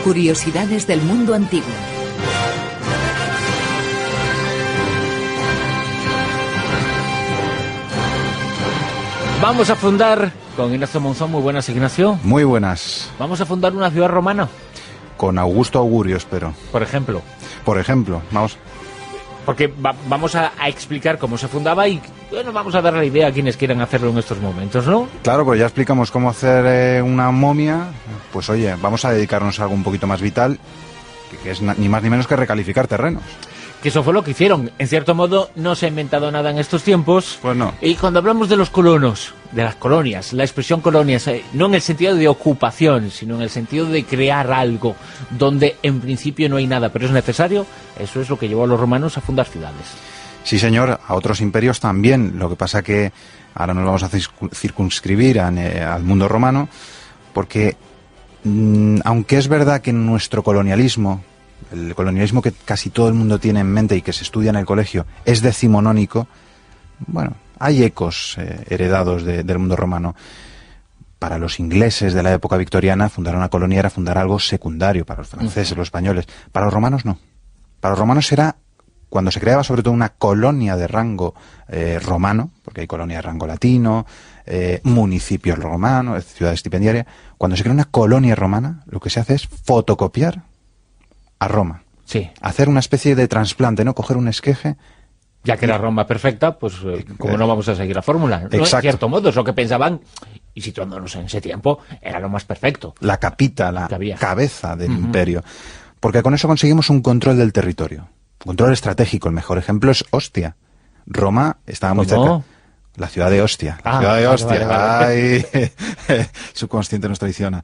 Curiosidades del mundo antiguo. Vamos a fundar, con Ignacio Monzón, muy buenas, Ignacio. Muy buenas. Vamos a fundar una ciudad romana. Con Augusto Augurio, espero. Por ejemplo. Por ejemplo, vamos. Porque vamos a explicar cómo se fundaba y, bueno, vamos a dar la idea a quienes quieran hacerlo en estos momentos, ¿no? Claro, pues ya explicamos cómo hacer una momia. Pues oye, vamos a dedicarnos a algo un poquito más vital, que es ni más ni menos que recalificar terrenos. Que eso fue lo que hicieron. En cierto modo, no se ha inventado nada en estos tiempos. Pues no. Y cuando hablamos de los colonos, de las colonias, la expresión colonias, no en el sentido de ocupación, sino en el sentido de crear algo donde en principio no hay nada, pero es necesario, eso es lo que llevó a los romanos a fundar ciudades. Sí, señor, a otros imperios también. Lo que pasa que ahora nos vamos a circunscribir al mundo romano, porque aunque es verdad que en nuestro colonialismo, el colonialismo que casi todo el mundo tiene en mente y que se estudia en el colegio, es decimonónico, bueno, hay ecos heredados del mundo romano. Para los ingleses de la época victoriana, fundar una colonia era fundar algo secundario, para los franceses, los españoles. Para los romanos no. Para los romanos era cuando se creaba sobre todo una colonia de rango romano, porque hay colonia de rango latino, municipios romanos, ciudad estipendiaria. Cuando se crea una colonia romana, lo que se hace es fotocopiar a Roma. Sí. Hacer una especie de trasplante, ¿no? Coger un esqueje. Ya que era Roma perfecta, pues como no vamos a seguir la fórmula. ¿No? Exacto. En cierto modo, es lo que pensaban, y situándonos en ese tiempo, era lo más perfecto. La capita, la cabeza del imperio. Porque con eso conseguimos un control del territorio. Un control estratégico. El mejor ejemplo es Ostia. Roma estaba muy cerca. La ciudad de Ostia. La ciudad de Ostia. Vale. Ay, subconsciente nos traiciona.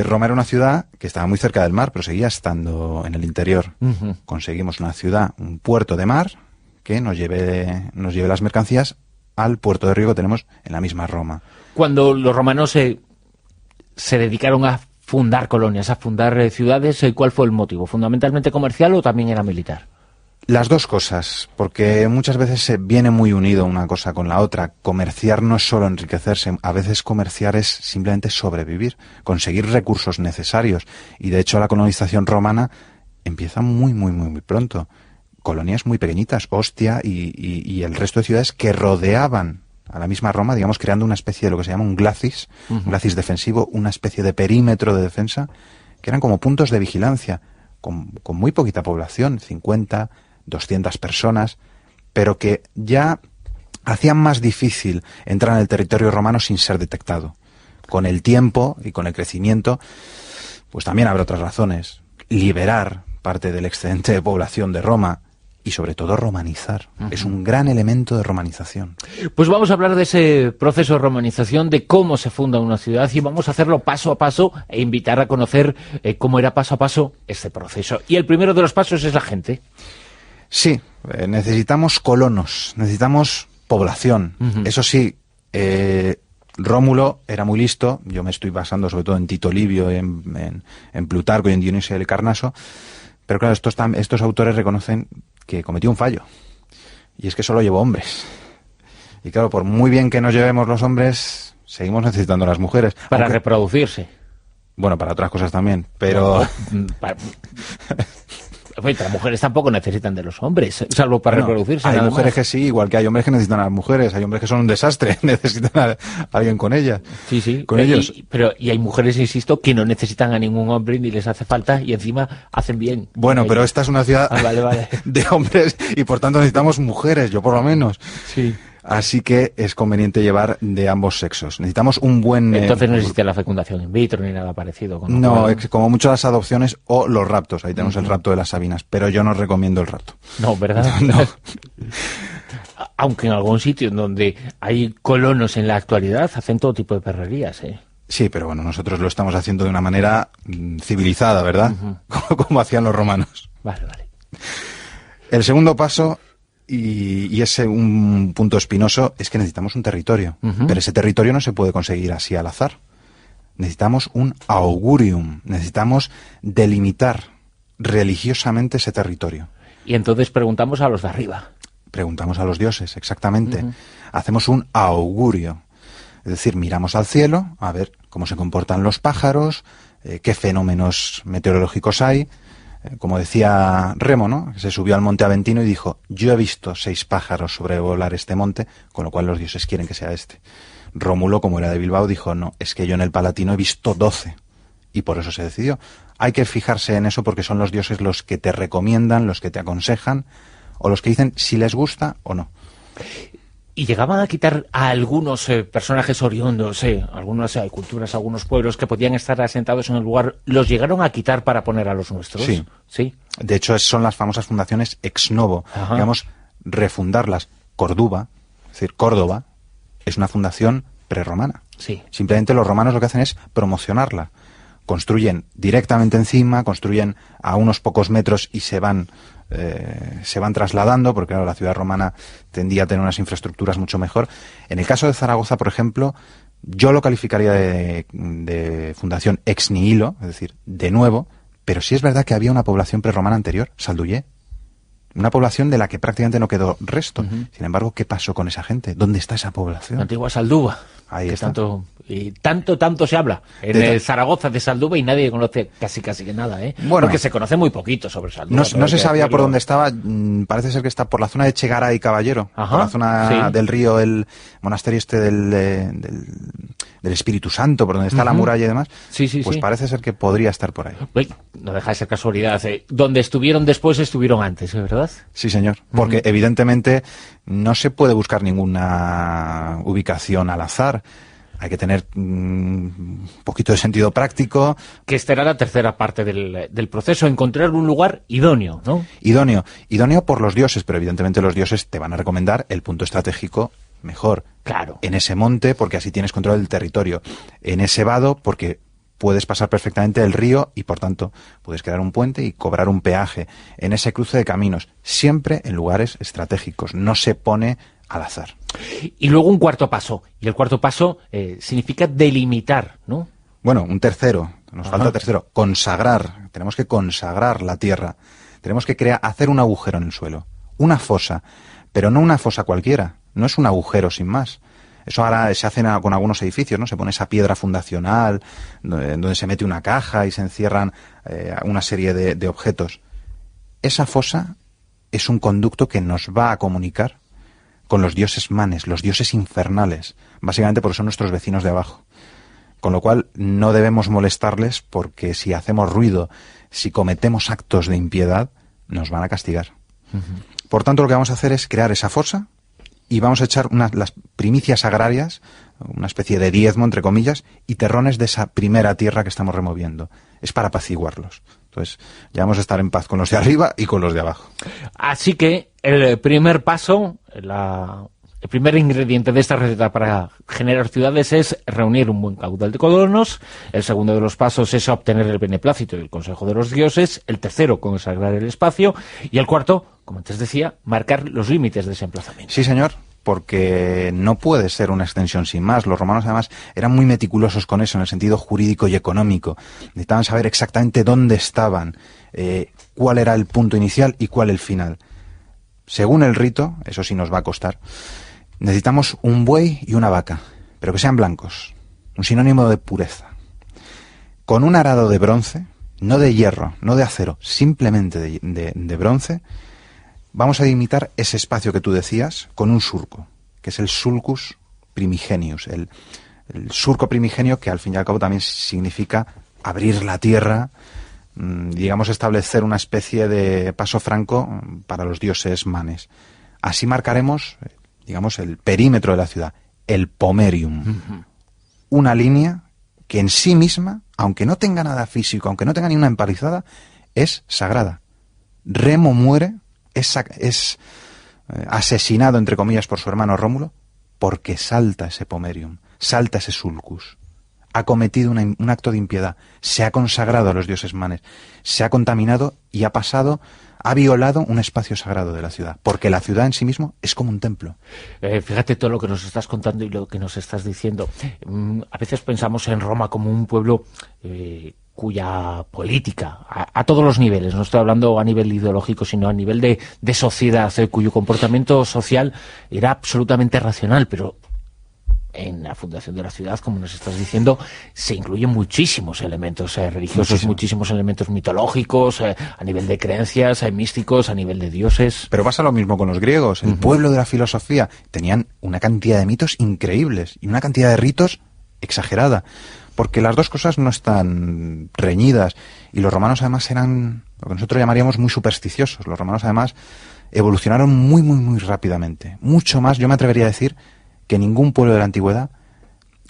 Roma era una ciudad que estaba muy cerca del mar, pero seguía estando en el interior. Conseguimos una ciudad, un puerto de mar, que nos lleve las mercancías al puerto de río que tenemos en la misma Roma. Cuando los romanos se dedicaron a fundar colonias, a fundar ciudades, ¿cuál fue el motivo? ¿Fundamentalmente comercial o también era militar? Las dos cosas, porque muchas veces se viene muy unido una cosa con la otra. Comerciar no es solo enriquecerse, a veces comerciar es simplemente sobrevivir, conseguir recursos necesarios. Y de hecho la colonización romana empieza muy pronto. Colonias muy pequeñitas, Ostia y el resto de ciudades que rodeaban a la misma Roma, digamos, creando una especie de lo que se llama un glacis, un glacis defensivo, una especie de perímetro de defensa, que eran como puntos de vigilancia, con muy poquita población, 50, 200 personas, pero que ya hacían más difícil entrar en el territorio romano sin ser detectado. Con el tiempo y con el crecimiento, pues también habrá otras razones. Liberar parte del excedente de población de Roma y sobre todo romanizar. Es un gran elemento de romanización. Pues vamos a hablar de ese proceso de romanización, de cómo se funda una ciudad, y vamos a hacerlo paso a paso e invitar a conocer cómo era paso a paso este proceso. Y el primero de los pasos es la gente. Sí, necesitamos colonos, necesitamos población. Eso sí, Rómulo era muy listo, yo me estoy basando sobre todo en Tito Livio, en Plutarco y en Dionisio del Carnaso, pero claro, estos autores reconocen que cometió un fallo, y es que solo llevó hombres. Y claro, por muy bien que nos llevemos los hombres, seguimos necesitando a las mujeres. Para reproducirse. Bueno, para otras cosas también, pero... Las mujeres tampoco necesitan de los hombres, salvo para reproducirse. Hay mujeres que sí, igual que hay hombres que necesitan a las mujeres, hay hombres que son un desastre, necesitan a alguien con ellas. Sí, con ellos. Y hay mujeres, insisto, que no necesitan a ningún hombre ni les hace falta y encima hacen bien. Bueno, pero esta es una ciudad vale. de hombres y por tanto necesitamos mujeres, yo por lo menos. Sí. Así que es conveniente llevar de ambos sexos. Necesitamos un buen... Entonces no existe la fecundación in vitro ni nada parecido. No, como mucho las adopciones o los raptos. Ahí tenemos el rapto de las Sabinas, pero yo no recomiendo el rapto. No, ¿verdad? No. Aunque en algún sitio en donde hay colonos en la actualidad hacen todo tipo de perrerías, ¿eh? Sí, pero bueno, nosotros lo estamos haciendo de una manera civilizada, ¿verdad? Como hacían los romanos. Vale. El segundo paso... Y es un punto espinoso, es que necesitamos un territorio. Pero ese territorio no se puede conseguir así al azar. Necesitamos un augurium, necesitamos delimitar religiosamente ese territorio. Y entonces preguntamos a los de arriba. Preguntamos a los dioses, exactamente. Hacemos un augurio. Es decir, miramos al cielo, a ver cómo se comportan los pájaros, qué fenómenos meteorológicos hay. Como decía Remo, ¿no? Se subió al monte Aventino y dijo: yo he visto 6 pájaros sobrevolar este monte, con lo cual los dioses quieren que sea este. Rómulo, como era de Bilbao, dijo: no, es que yo en el Palatino he visto 12. Y por eso se decidió. Hay que fijarse en eso porque son los dioses los que te recomiendan, los que te aconsejan, o los que dicen si les gusta o no. Y llegaban a quitar a algunos personajes oriundos, algunas culturas, algunos pueblos que podían estar asentados en el lugar, ¿los llegaron a quitar para poner a los nuestros? Sí. ¿Sí? De hecho, son las famosas fundaciones ex novo. Ajá. Digamos, refundarlas. Córdoba, es decir, Córdoba, es una fundación prerromana. Sí. Simplemente los romanos lo que hacen es promocionarla. Construyen directamente encima, construyen a unos pocos metros y se van trasladando, porque claro, la ciudad romana tendía a tener unas infraestructuras mucho mejor. En el caso de Zaragoza, por ejemplo, yo lo calificaría de fundación ex nihilo, es decir, de nuevo, pero sí es verdad que había una población prerromana anterior, Salduye, una población de la que prácticamente no quedó resto. Uh-huh. Sin embargo, ¿qué pasó con esa gente? ¿Dónde está esa población? La antigua Salduba. Ahí que está. Tanto se habla en Zaragoza de Salduba y nadie conoce casi que nada, ¿eh? Bueno, porque se conoce muy poquito sobre Salduba. No se sabía por dónde estaba. Parece ser que está por la zona de Chegara y Caballero. Ajá, por la zona del río, el monasterio del Espíritu Santo, por donde está la muralla y demás. Sí. Pues parece ser que podría estar por ahí. No deja de ser casualidad. Donde estuvieron después, estuvieron antes, ¿verdad? Sí, señor. Porque evidentemente no se puede buscar ninguna ubicación al azar. Hay que tener un poquito de sentido práctico. Que esta era la tercera parte del proceso, encontrar un lugar idóneo, ¿no? Idóneo por los dioses, pero evidentemente los dioses te van a recomendar el punto estratégico mejor. Claro. En ese monte, porque así tienes control del territorio. En ese vado, porque puedes pasar perfectamente el río y, por tanto, puedes crear un puente y cobrar un peaje. En ese cruce de caminos, siempre en lugares estratégicos. No se pone al azar. Y luego un cuarto paso. Y el cuarto paso significa delimitar, ¿no? Bueno, un tercero. Nos falta tercero. Consagrar. Tenemos que consagrar la tierra. Tenemos que hacer un agujero en el suelo. Una fosa. Pero no una fosa cualquiera. No es un agujero sin más. Eso ahora se hace con algunos edificios, ¿no? Se pone esa piedra fundacional donde se mete una caja y se encierran una serie de objetos. Esa fosa es un conducto que nos va a comunicar con los dioses manes, los dioses infernales, básicamente porque son nuestros vecinos de abajo. Con lo cual no debemos molestarles porque si hacemos ruido, si cometemos actos de impiedad, nos van a castigar. Uh-huh. Por tanto, lo que vamos a hacer es crear esa fosa y vamos a echar las primicias agrarias, una especie de diezmo, entre comillas, y terrones de esa primera tierra que estamos removiendo. Es para apaciguarlos. Entonces, ya vamos a estar en paz con los de arriba y con los de abajo. Así que el primer paso, el primer ingrediente de esta receta para generar ciudades es reunir un buen caudal de colonos. El segundo de los pasos es obtener el beneplácito del Consejo de los Dioses. El tercero, consagrar el espacio. Y el cuarto, como antes decía, marcar los límites de ese emplazamiento. Sí, señor. Porque no puede ser una extensión sin más. Los romanos, además, eran muy meticulosos con eso, en el sentido jurídico y económico. Necesitaban saber exactamente dónde estaban, cuál era el punto inicial y cuál el final. Según el rito, eso sí nos va a costar, necesitamos un buey y una vaca, pero que sean blancos, un sinónimo de pureza. Con un arado de bronce, no de hierro, no de acero, simplemente de bronce, vamos a delimitar ese espacio que tú decías con un surco, que es el sulcus primigenius, el surco primigenio, que al fin y al cabo también significa abrir la tierra, digamos, establecer una especie de paso franco para los dioses manes. Así marcaremos, digamos, el perímetro de la ciudad, el pomerium, una línea que en sí misma, aunque no tenga nada físico, aunque no tenga ni una empalizada, es sagrada. Remo muere, es asesinado, entre comillas, por su hermano Rómulo, porque salta ese pomerium, salta ese sulcus. Ha cometido un acto de impiedad, se ha consagrado a los dioses manes, se ha contaminado y ha violado un espacio sagrado de la ciudad, porque la ciudad en sí mismo es como un templo. Fíjate todo lo que nos estás contando y lo que nos estás diciendo. A veces pensamos en Roma como un pueblo cuya política, a todos los niveles, no estoy hablando a nivel ideológico, sino a nivel de sociedad, cuyo comportamiento social era absolutamente racional, pero en la fundación de la ciudad, como nos estás diciendo, se incluyen muchísimos elementos religiosos, muchísimos elementos mitológicos, a nivel de creencias, místicos, a nivel de dioses. Pero pasa lo mismo con los griegos. El pueblo de la filosofía tenían una cantidad de mitos increíbles y una cantidad de ritos exagerada, porque las dos cosas no están reñidas, y los romanos además eran lo que nosotros llamaríamos muy supersticiosos. Los romanos además evolucionaron muy rápidamente, mucho más, yo me atrevería a decir, que ningún pueblo de la antigüedad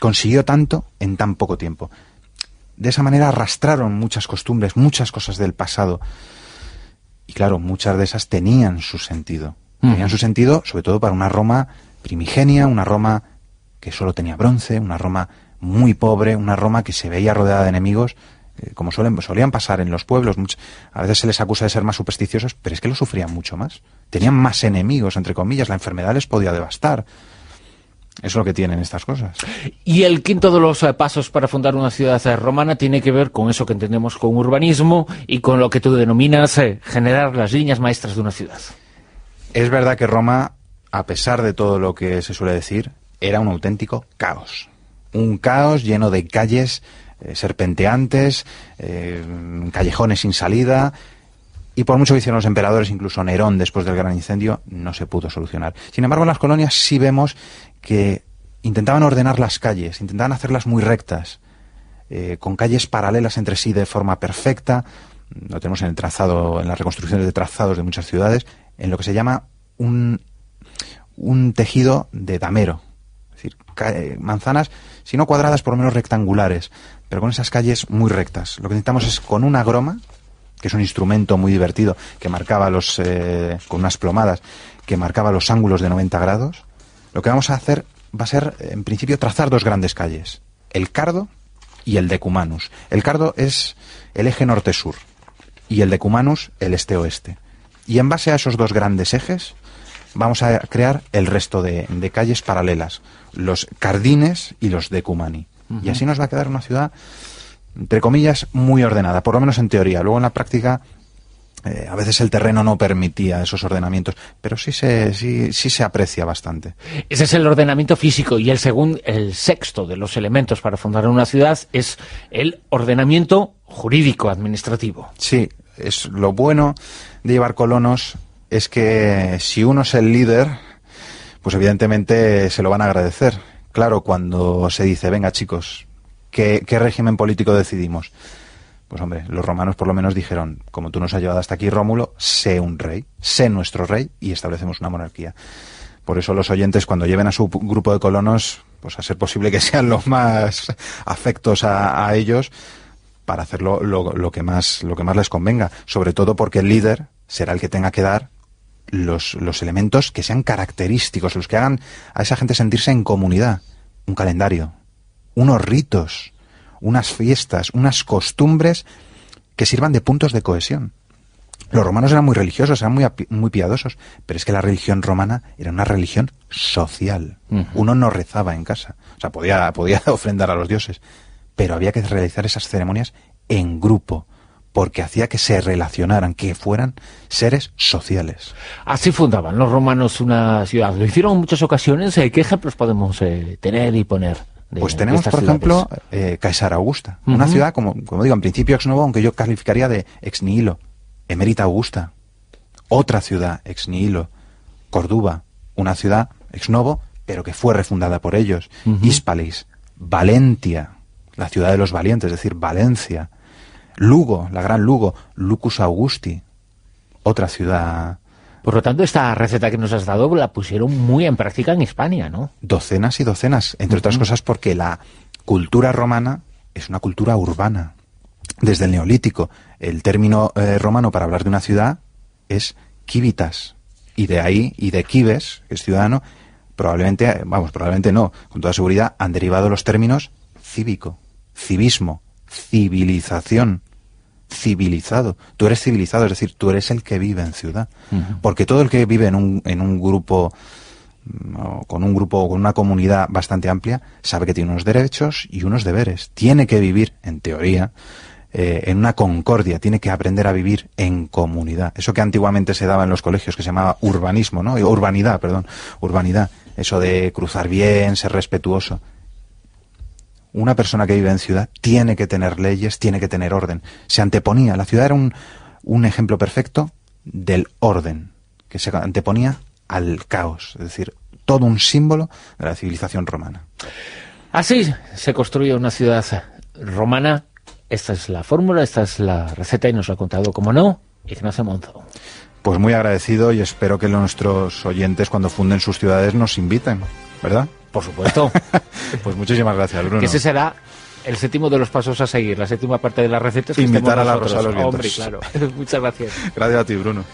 consiguió tanto en tan poco tiempo. De esa manera arrastraron muchas costumbres, muchas cosas del pasado, y claro, muchas de esas tenían su sentido. Tenían su sentido sobre todo para una Roma primigenia, una Roma que solo tenía bronce, una Roma muy pobre, una Roma que se veía rodeada de enemigos, como solían pasar en los pueblos. A veces se les acusa de ser más supersticiosos, pero es que lo sufrían mucho más. Tenían más enemigos, entre comillas, la enfermedad les podía devastar. Eso es lo que tienen estas cosas. Y el quinto de los pasos para fundar una ciudad romana tiene que ver con eso que entendemos con urbanismo y con lo que tú denominas generar las líneas maestras de una ciudad. Es verdad que Roma, a pesar de todo lo que se suele decir, era un auténtico caos. Un caos lleno de calles serpenteantes, callejones sin salida, y por mucho que hicieron los emperadores, incluso Nerón después del gran incendio, no se pudo solucionar. Sin embargo, en las colonias sí vemos que intentaban ordenar las calles, intentaban hacerlas muy rectas, con calles paralelas entre sí de forma perfecta. Lo tenemos en el trazado, en las reconstrucciones de trazados de muchas ciudades, en lo que se llama un tejido de damero. Es decir, manzanas, si no cuadradas, por lo menos rectangulares, pero con esas calles muy rectas. Lo que necesitamos es, con una groma, que es un instrumento muy divertido, que marcaba con unas plomadas, que marcaba los ángulos de 90 grados, lo que vamos a hacer va a ser, en principio, trazar dos grandes calles, el Cardo y el Decumanus. El Cardo es el eje norte-sur, y el Decumanus el este-oeste. Y en base a esos dos grandes ejes, vamos a crear el resto de calles paralelas, los Cardines y los Decumani. Y así nos va a quedar una ciudad, entre comillas, muy ordenada, por lo menos en teoría. Luego en la práctica, a veces el terreno no permitía esos ordenamientos, pero sí se aprecia bastante. Ese es el ordenamiento físico, y el sexto de los elementos para fundar una ciudad es el ordenamiento jurídico administrativo. Sí, es lo bueno de llevar colonos, es que si uno es el líder, pues evidentemente se lo van a agradecer. Claro, cuando se dice, venga chicos, ¿qué régimen político decidimos? Pues hombre, los romanos por lo menos dijeron, como tú nos has llevado hasta aquí, Rómulo, sé un rey, sé nuestro rey, y establecemos una monarquía. Por eso los oyentes, cuando lleven a su grupo de colonos, pues a ser posible que sean los más afectos a ellos, para hacerlo lo que más les convenga. Sobre todo porque el líder será el que tenga que dar los elementos que sean característicos, los que hagan a esa gente sentirse en comunidad. Un calendario, unos ritos, unas fiestas, unas costumbres que sirvan de puntos de cohesión. Los romanos eran muy religiosos, eran muy piadosos, pero es que la religión romana era una religión social. Uno no rezaba en casa, o sea, podía ofrendar a los dioses, pero había que realizar esas ceremonias en grupo, porque hacía que se relacionaran, que fueran seres sociales. Así fundaban los romanos una ciudad. Lo hicieron en muchas ocasiones. ¿Qué ejemplos podemos tener y poner? Pues tenemos, por ejemplo, Caesarea Augusta. Una ciudad, como digo, en principio ex novo, aunque yo calificaría de ex nihilo. Emerita Augusta. Otra ciudad ex nihilo. Córdoba. Una ciudad ex novo, pero que fue refundada por ellos. Hispalis. Valentia. La ciudad de los valientes, es decir, Valencia. Lugo, la gran Lugo, Lucus Augusti, otra ciudad. Por lo tanto, esta receta que nos has dado la pusieron muy en práctica en Hispania, ¿no? Docenas y docenas, entre otras cosas porque la cultura romana es una cultura urbana. Desde el Neolítico, el término romano para hablar de una ciudad es civitas, y de ahí, y de cives, que es ciudadano, probablemente no, con toda seguridad han derivado los términos cívico, civismo, civilización, civilizado. Tú eres civilizado, es decir, tú eres el que vive en ciudad. Porque todo el que vive en un grupo, con una comunidad bastante amplia, sabe que tiene unos derechos y unos deberes. Tiene que vivir, en teoría, en una concordia, tiene que aprender a vivir en comunidad. Eso que antiguamente se daba en los colegios, que se llamaba urbanismo, ¿no? Urbanidad. eso de cruzar bien, ser respetuoso. Una persona que vive en ciudad tiene que tener leyes, tiene que tener orden. Se anteponía, la ciudad era un ejemplo perfecto del orden, que se anteponía al caos, es decir, todo un símbolo de la civilización romana. Así se construye una ciudad romana. Esta es la fórmula, esta es la receta y nos lo ha contado, como no, Ignacio Monzó. Pues muy agradecido y espero que nuestros oyentes cuando funden sus ciudades nos inviten, ¿verdad? Por supuesto. Pues muchísimas gracias, Bruno. Que ese será el séptimo de los pasos a seguir, la séptima parte de las recetas. Invitar a la Rosa de los Vientos. Hombre, claro. Muchas gracias. Gracias a ti, Bruno.